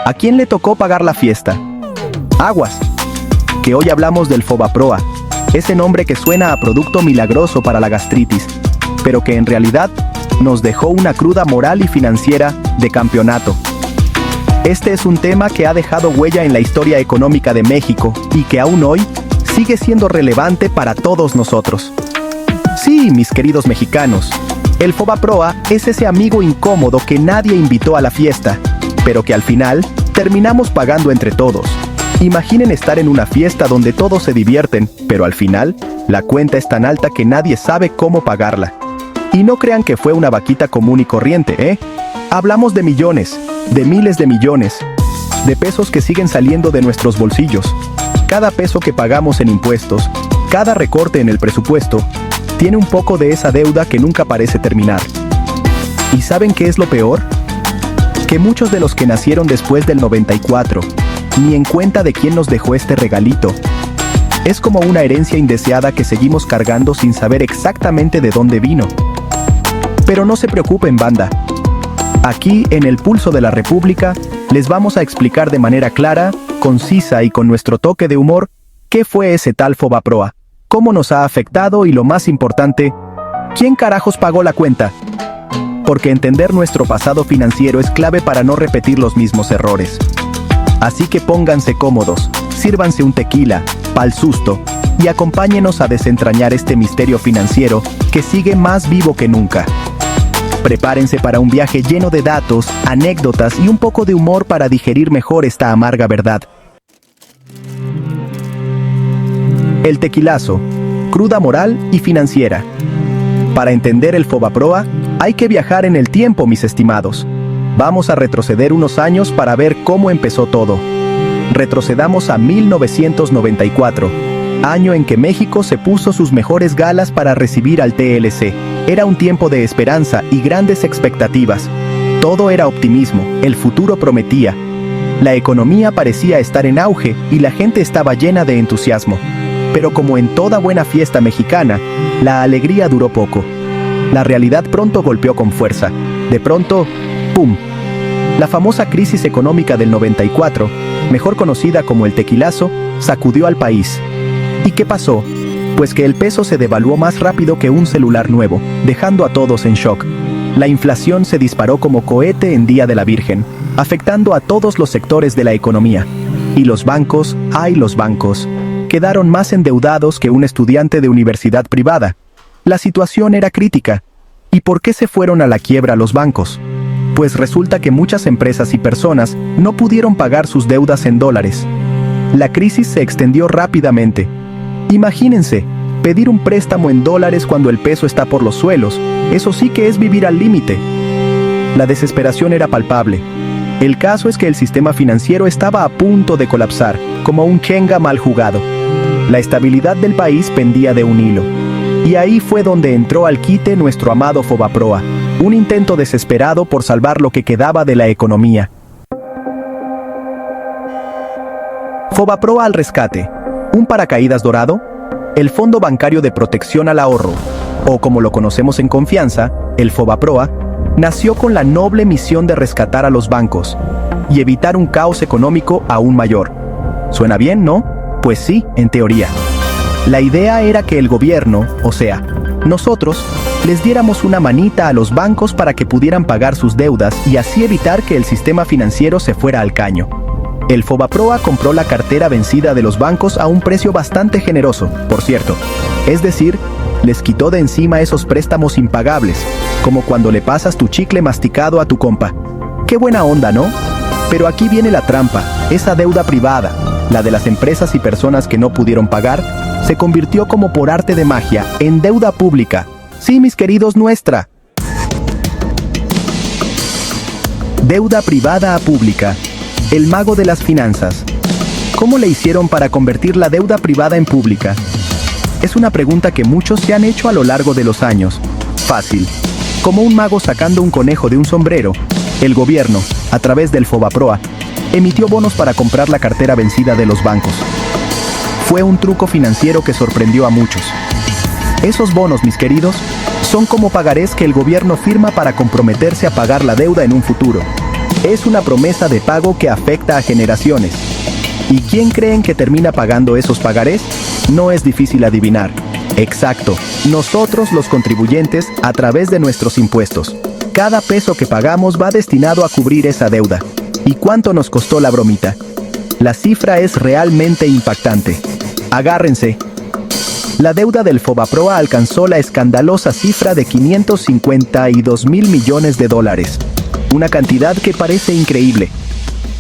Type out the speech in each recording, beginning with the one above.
¿A quién le tocó pagar la fiesta? Aguas, que hoy hablamos del Fobaproa, ese nombre que suena a producto milagroso para la gastritis, pero que en realidad nos dejó una cruda moral y financiera de campeonato. Este es un tema que ha dejado huella en la historia económica de México y que aún hoy sigue siendo relevante para todos nosotros. Sí, mis queridos mexicanos, el Fobaproa es ese amigo incómodo que nadie invitó a la fiesta, pero que al final terminamos pagando entre todos. Imaginen estar en una fiesta donde todos se divierten, pero al final, la cuenta es tan alta que nadie sabe cómo pagarla. Y no crean que fue una vaquita común y corriente, ¿eh? Hablamos de millones, de miles de millones, de pesos que siguen saliendo de nuestros bolsillos. Cada peso que pagamos en impuestos, cada recorte en el presupuesto, tiene un poco de esa deuda que nunca parece terminar. ¿Y saben qué es lo peor? Que muchos de los que nacieron después del 94, ni en cuenta de quién nos dejó este regalito. Es como una herencia indeseada que seguimos cargando sin saber exactamente de dónde vino. Pero no se preocupen, banda. Aquí, en el Pulso de la República, les vamos a explicar de manera clara, concisa y con nuestro toque de humor, qué fue ese tal Fobaproa, cómo nos ha afectado y lo más importante, ¿quién carajos pagó la cuenta? Porque entender nuestro pasado financiero es clave para no repetir los mismos errores. Así que pónganse cómodos, sírvanse un tequila, pa'l susto, y acompáñenos a desentrañar este misterio financiero que sigue más vivo que nunca. Prepárense para un viaje lleno de datos, anécdotas y un poco de humor para digerir mejor esta amarga verdad. El tequilazo, cruda moral y financiera. Para entender el Fobaproa, hay que viajar en el tiempo, mis estimados. Vamos a retroceder unos años para ver cómo empezó todo. Retrocedamos a 1994, año en que México se puso sus mejores galas para recibir al TLC. Era un tiempo de esperanza y grandes expectativas. Todo era optimismo, el futuro prometía. La economía parecía estar en auge y la gente estaba llena de entusiasmo. Pero como en toda buena fiesta mexicana, la alegría duró poco. La realidad pronto golpeó con fuerza. De pronto, ¡pum! La famosa crisis económica del 94, mejor conocida como el tequilazo, sacudió al país. ¿Y qué pasó? Pues que el peso se devaluó más rápido que un celular nuevo, dejando a todos en shock. La inflación se disparó como cohete en Día de la Virgen, afectando a todos los sectores de la economía. Y los bancos, ¡ay los bancos!, quedaron más endeudados que un estudiante de universidad privada. La situación era crítica. ¿Y por qué se fueron a la quiebra los bancos? Pues resulta que muchas empresas y personas no pudieron pagar sus deudas en dólares. La crisis se extendió rápidamente. Imagínense, pedir un préstamo en dólares cuando el peso está por los suelos, eso sí que es vivir al límite. La desesperación era palpable. El caso es que el sistema financiero estaba a punto de colapsar, como un Jenga mal jugado. La estabilidad del país pendía de un hilo. Y ahí fue donde entró al quite nuestro amado Fobaproa, un intento desesperado por salvar lo que quedaba de la economía. Fobaproa al rescate. ¿Un paracaídas dorado? El Fondo Bancario de Protección al Ahorro, o como lo conocemos en confianza, el Fobaproa, nació con la noble misión de rescatar a los bancos y evitar un caos económico aún mayor. ¿Suena bien, no? Pues sí, en teoría. La idea era que el gobierno, o sea, nosotros, les diéramos una manita a los bancos para que pudieran pagar sus deudas y así evitar que el sistema financiero se fuera al caño. El Fobaproa compró la cartera vencida de los bancos a un precio bastante generoso, por cierto. Es decir, les quitó de encima esos préstamos impagables, como cuando le pasas tu chicle masticado a tu compa. ¡Qué buena onda!, ¿no? Pero aquí viene la trampa. Esa deuda privada, la de las empresas y personas que no pudieron pagar, se convirtió como por arte de magia en deuda pública. Sí, mis queridos, nuestra. Deuda privada a pública. El mago de las finanzas. ¿Cómo le hicieron para convertir la deuda privada en pública? Es una pregunta que muchos se han hecho a lo largo de los años. Fácil. Como un mago sacando un conejo de un sombrero, el gobierno, a través del Fobaproa, emitió bonos para comprar la cartera vencida de los bancos. Fue un truco financiero que sorprendió a muchos. Esos bonos, mis queridos, son como pagarés que el gobierno firma para comprometerse a pagar la deuda en un futuro. Es una promesa de pago que afecta a generaciones. ¿Y quién creen que termina pagando esos pagarés? No es difícil adivinar. Exacto, nosotros los contribuyentes a través de nuestros impuestos. Cada peso que pagamos va destinado a cubrir esa deuda. ¿Y cuánto nos costó la bromita? La cifra es realmente impactante. Agárrense. La deuda del Fobaproa alcanzó la escandalosa cifra de 552.000 millones de dólares. Una cantidad que parece increíble.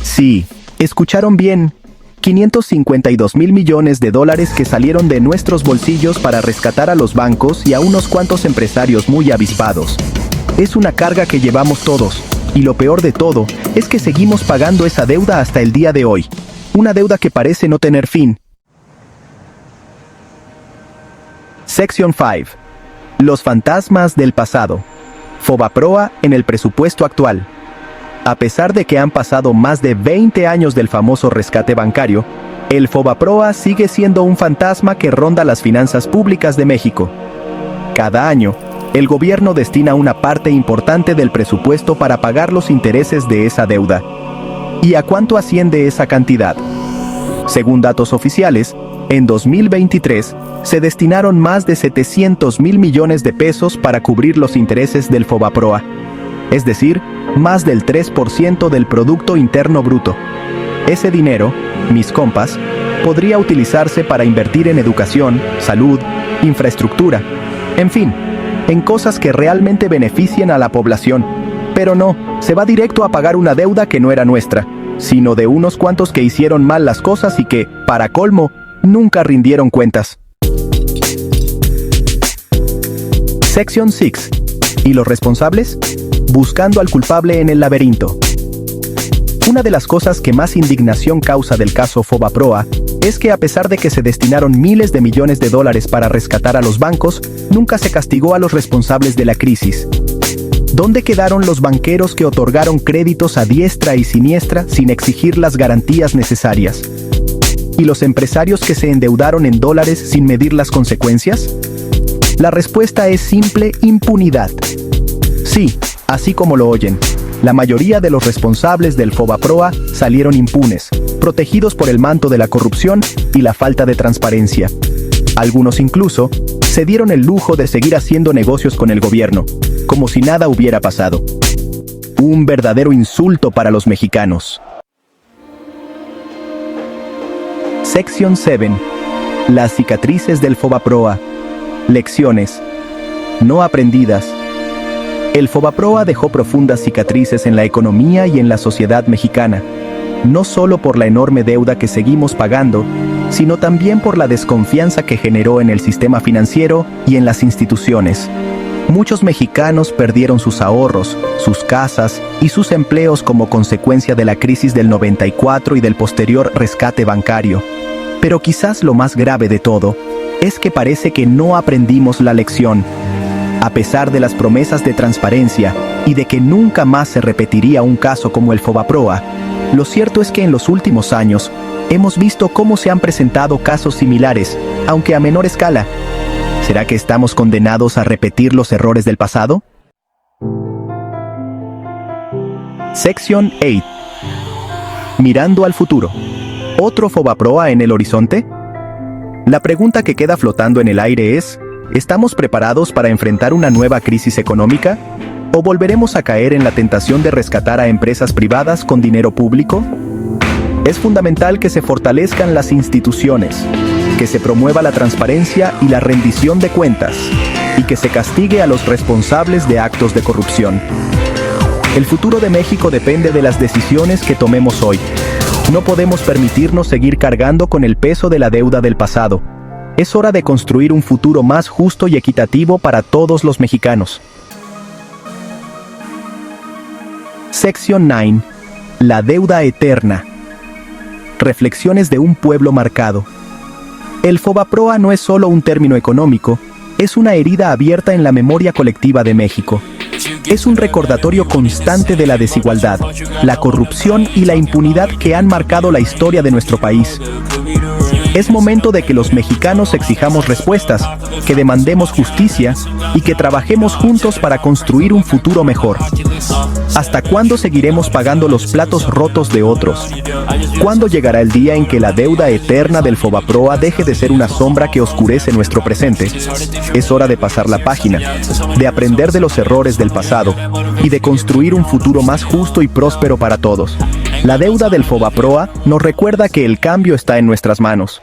Sí, escucharon bien. 552.000 millones de dólares que salieron de nuestros bolsillos para rescatar a los bancos y a unos cuantos empresarios muy avispados. Es una carga que llevamos todos, y lo peor de todo es que seguimos pagando esa deuda hasta el día de hoy. Una deuda que parece no tener fin. Sección 5. Los fantasmas del pasado. Fobaproa en el presupuesto actual. A pesar de que han pasado más de 20 años del famoso rescate bancario, el Fobaproa sigue siendo un fantasma que ronda las finanzas públicas de México. Cada año, el gobierno destina una parte importante del presupuesto para pagar los intereses de esa deuda. ¿Y a cuánto asciende esa cantidad? Según datos oficiales, en 2023 se destinaron más de 700.000 millones de pesos para cubrir los intereses del Fobaproa, es decir, más del 3% del Producto Interno Bruto. Ese dinero, mis compas, podría utilizarse para invertir en educación, salud, infraestructura, en fin, en cosas que realmente beneficien a la población. Pero no, se va directo a pagar una deuda que no era nuestra, sino de unos cuantos que hicieron mal las cosas y que, para colmo, nunca rindieron cuentas. Sección 6. ¿Y los responsables? Buscando al culpable en el laberinto. Una de las cosas que más indignación causa del caso Fobaproa es que a pesar de que se destinaron miles de millones de dólares para rescatar a los bancos, nunca se castigó a los responsables de la crisis. ¿Dónde quedaron los banqueros que otorgaron créditos a diestra y siniestra sin exigir las garantías necesarias? ¿Y los empresarios que se endeudaron en dólares sin medir las consecuencias? La respuesta es simple: impunidad. Sí, así como lo oyen, la mayoría de los responsables del Fobaproa salieron impunes, protegidos por el manto de la corrupción y la falta de transparencia. Algunos incluso se dieron el lujo de seguir haciendo negocios con el gobierno, como si nada hubiera pasado. Un verdadero insulto para los mexicanos. Sección 7. Las cicatrices del Fobaproa. Lecciones no aprendidas. El Fobaproa dejó profundas cicatrices en la economía y en la sociedad mexicana, no solo por la enorme deuda que seguimos pagando, sino también por la desconfianza que generó en el sistema financiero y en las instituciones. Muchos mexicanos perdieron sus ahorros, sus casas y sus empleos como consecuencia de la crisis del 94 y del posterior rescate bancario. Pero quizás lo más grave de todo es que parece que no aprendimos la lección. A pesar de las promesas de transparencia y de que nunca más se repetiría un caso como el Fobaproa, lo cierto es que en los últimos años hemos visto cómo se han presentado casos similares, aunque a menor escala. ¿Será que estamos condenados a repetir los errores del pasado? Sección 8. Mirando al futuro. ¿Otro Fobaproa en el horizonte? La pregunta que queda flotando en el aire es: ¿estamos preparados para enfrentar una nueva crisis económica? ¿O volveremos a caer en la tentación de rescatar a empresas privadas con dinero público? Es fundamental que se fortalezcan las instituciones, que se promueva la transparencia y la rendición de cuentas, y que se castigue a los responsables de actos de corrupción. El futuro de México depende de las decisiones que tomemos hoy. No podemos permitirnos seguir cargando con el peso de la deuda del pasado. Es hora de construir un futuro más justo y equitativo para todos los mexicanos. Sección 9. La deuda eterna. Reflexiones de un pueblo marcado. El Fobaproa no es solo un término económico, es una herida abierta en la memoria colectiva de México. Es un recordatorio constante de la desigualdad, la corrupción y la impunidad que han marcado la historia de nuestro país. Es momento de que los mexicanos exijamos respuestas, que demandemos justicia y que trabajemos juntos para construir un futuro mejor. ¿Hasta cuándo seguiremos pagando los platos rotos de otros? ¿Cuándo llegará el día en que la deuda eterna del Fobaproa deje de ser una sombra que oscurece nuestro presente? Es hora de pasar la página, de aprender de los errores del pasado y de construir un futuro más justo y próspero para todos. La deuda del Fobaproa nos recuerda que el cambio está en nuestras manos.